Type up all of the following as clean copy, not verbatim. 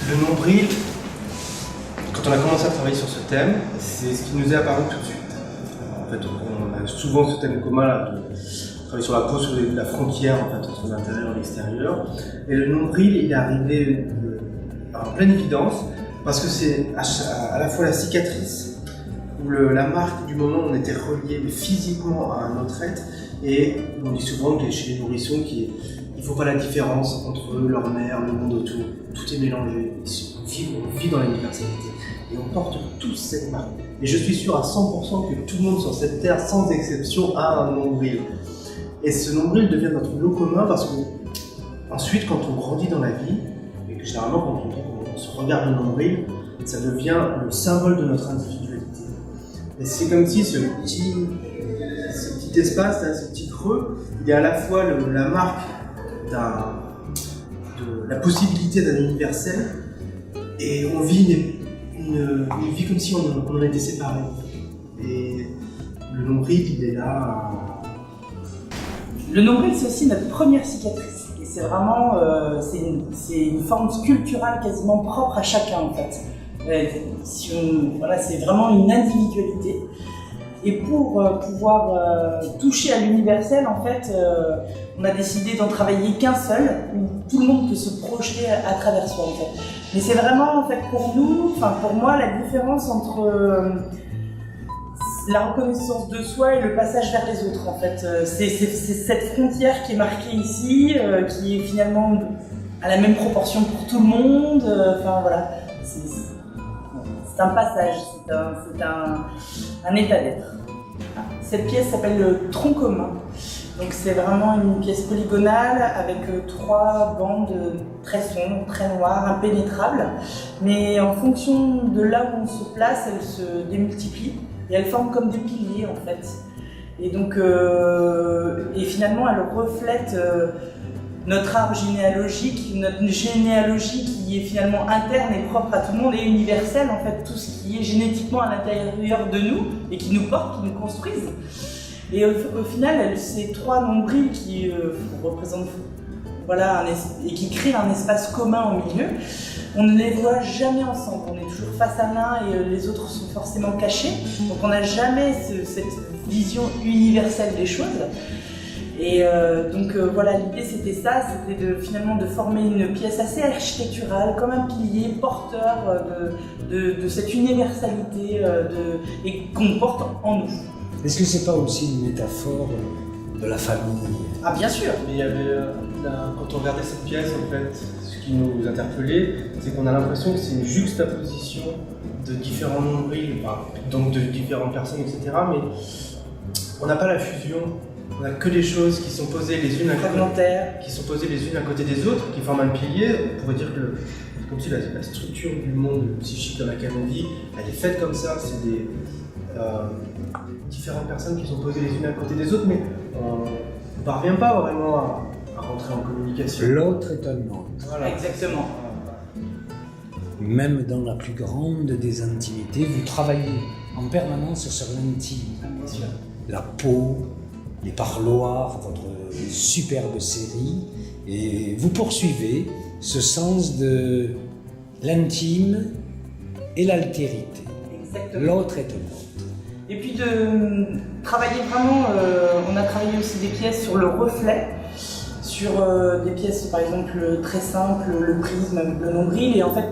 Le nombril, quand on a commencé à travailler sur ce thème, c'est ce qui nous est apparu tout de suite. En fait, on a souvent ce thème commun là, de travailler sur la peau, sur la frontière en fait, entre l'intérieur et l'extérieur. Et le nombril, il est arrivé en pleine évidence parce que c'est à la fois la cicatrice ou la marque du moment où on était relié physiquement à un autre être. Et on dit souvent que chez les nourrissons, il ne faut pas la différence entre leur mère, le monde autour. Tout est mélangé. On vit dans l'universalité. Et on porte tous cette marque. Et je suis sûr à 100% que tout le monde sur cette terre, sans exception, a un nombril. Et ce nombril devient notre lot commun parce que ensuite, quand on grandit dans la vie, et que généralement quand on se regarde le nombril, ça devient le symbole de notre individualité. Et c'est comme si ce petit espace, là, ce petit creux, il est à la fois la marque de la possibilité d'un universel, et on vit une vie comme si on en était séparés. Et le nombril, il est là. Le nombril, c'est aussi notre première cicatrice. Et c'est vraiment c'est une forme sculpturale quasiment propre à chacun en fait. C'est vraiment une individualité. Et pour pouvoir toucher à l'universel, en fait, on a décidé d'en travailler qu'un seul, où tout le monde peut se projeter à travers soi, en fait. Mais c'est vraiment, en fait, pour moi, la différence entre la reconnaissance de soi et le passage vers les autres, en fait. C'est cette frontière qui est marquée ici, qui est finalement à la même proportion pour tout le monde. Voilà. C'est un passage, c'est un état d'être. Cette pièce s'appelle le tronc commun. Donc c'est vraiment une pièce polygonale avec 3 bandes très sombres, très noires, impénétrables. Mais en fonction de là où on se place, elles se démultiplient et elles forment comme des piliers en fait. Et donc, et finalement, elles reflètent notre arbre généalogique, notre généalogie qui est finalement interne et propre à tout le monde et universelle, en fait, tout ce qui est génétiquement à l'intérieur de nous et qui nous portent, qui nous construisent. Et au final, ces 3 nombrils qui représentent, et qui créent un espace commun au milieu, on ne les voit jamais ensemble, on est toujours face à l'un et les autres sont forcément cachés, donc on n'a jamais cette vision universelle des choses. Et l'idée c'était ça, c'était finalement de former une pièce assez architecturale, comme un pilier porteur de cette universalité et qu'on porte en nous. Est-ce que c'est pas aussi une métaphore de la famille? Ah bien sûr. Mais il y avait, quand on regardait cette pièce, en fait, ce qui nous interpellait, c'est qu'on a l'impression que c'est une juxtaposition de différents nombrils, donc de différentes personnes, etc. Mais on n'a pas la fusion. On n'a que des choses qui sont posées les unes à côté des autres, qui forment un pilier. On pourrait dire que c'est comme si la structure du monde psychique dans laquelle on vit, elle est faite comme ça. C'est des différentes personnes qui sont posées les unes à côté des autres, mais on ne parvient pas vraiment à rentrer en communication. L'autre est un autre. Voilà. Exactement. Même dans la plus grande des intimités, vous travaillez en permanence sur l'intime. Bien sûr. La peau, les parloirs, votre superbe série, et vous poursuivez ce sens de l'intime et l'altérité. Exactement. L'autre est un autre. Et puis de travailler vraiment, on a travaillé aussi des pièces sur le reflet, sur des pièces par exemple très simples, le prisme avec le nombril, et en fait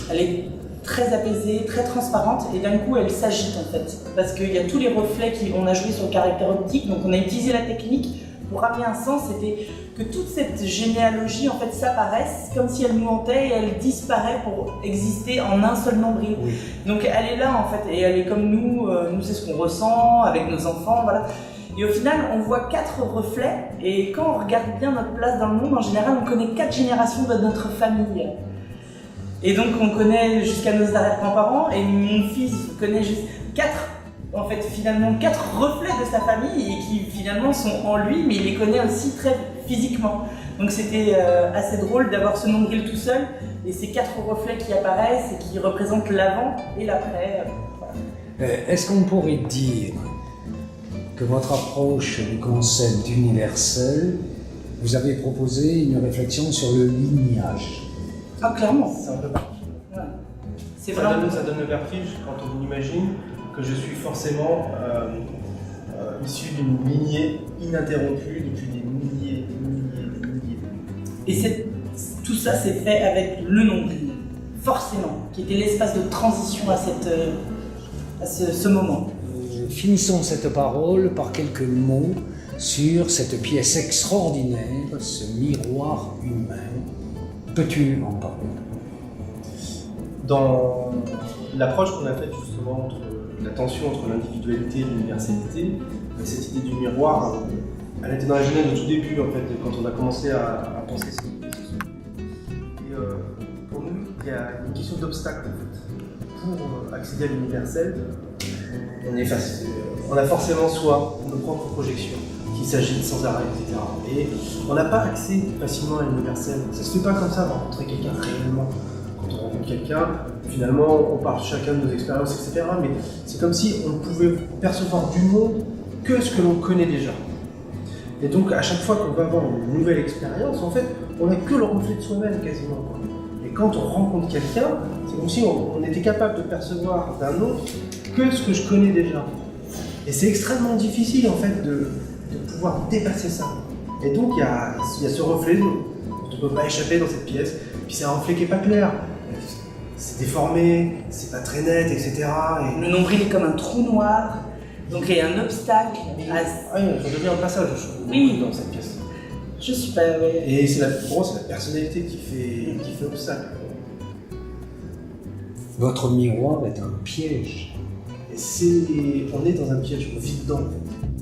elle est très apaisée, très transparente, et d'un coup elle s'agite en fait, parce qu'il y a tous les reflets qu'on a joué sur le caractère optique, donc on a utilisé la technique pour amener un sens, c'était que toute cette généalogie en fait s'apparaisse comme si elle nous hantait et elle disparaît pour exister en un seul nombril. Oui. Donc elle est là en fait, et elle est comme nous, nous c'est ce qu'on ressent avec nos enfants, voilà. Et au final, on voit 4 reflets, et quand on regarde bien notre place dans le monde, en général, on connaît 4 générations de notre famille. Et donc on connaît jusqu'à nos arrière-grands-parents, et mon fils connaît juste 4 reflets de sa famille, et qui finalement sont en lui, mais il les connaît aussi très physiquement. Donc c'était assez drôle d'avoir ce nombril tout seul, et ces 4 reflets qui apparaissent, et qui représentent l'avant et l'après. Est-ce qu'on pourrait dire que votre approche du concept d'universel, vous avez proposé une réflexion sur le lignage. Ah, clairement. C'est un peu parti. Ouais. C'est Ça vraiment. donne le vertige quand on imagine que je suis forcément issu d'une lignée ininterrompue depuis des milliers. Et tout ça, c'est fait avec le nombril, forcément, qui était l'espace de transition à ce moment. Finissons cette parole par quelques mots sur cette pièce extraordinaire, ce miroir humain. Peux-tu en parler? Dans l'approche qu'on a faite justement entre la tension entre l'individualité et l'universalité, cette idée du miroir, elle était dans la genèse au tout début en fait, quand on a commencé à penser ça. Et pour nous, il y a une question d'obstacle en fait. Pour accéder à l'universel, on a forcément soit nos propres projections qui s'agitent sans arrêt, etc. Et on n'a pas accès facilement à l'universel. Ça se fait pas comme ça de rencontrer quelqu'un réellement. Quand on rencontre quelqu'un, finalement, on parle chacun de nos expériences, etc. Mais c'est comme si on ne pouvait percevoir du monde que ce que l'on connaît déjà. Et donc, à chaque fois qu'on va avoir une nouvelle expérience, en fait, on n'a que le reflet de soi-même quasiment. Et quand on rencontre quelqu'un, c'est comme si on était capable de percevoir d'un autre que ce que je connais déjà. Et c'est extrêmement difficile, en fait, de pouvoir dépasser ça. Et donc, il y a ce reflet dont on ne peut pas échapper dans cette pièce. Puis c'est un reflet qui n'est pas clair. C'est déformé, c'est pas très net, etc. Et... Le nombril est comme un trou noir, donc il y a un obstacle. Ah oui, ça devient un passage, je trouve, oui, dans cette pièce. Je suis pas. Ouais. Et pour moi, c'est la personnalité qui fait obstacle. Votre miroir est un piège. Et on est dans un piège, on vit dedans. En fait.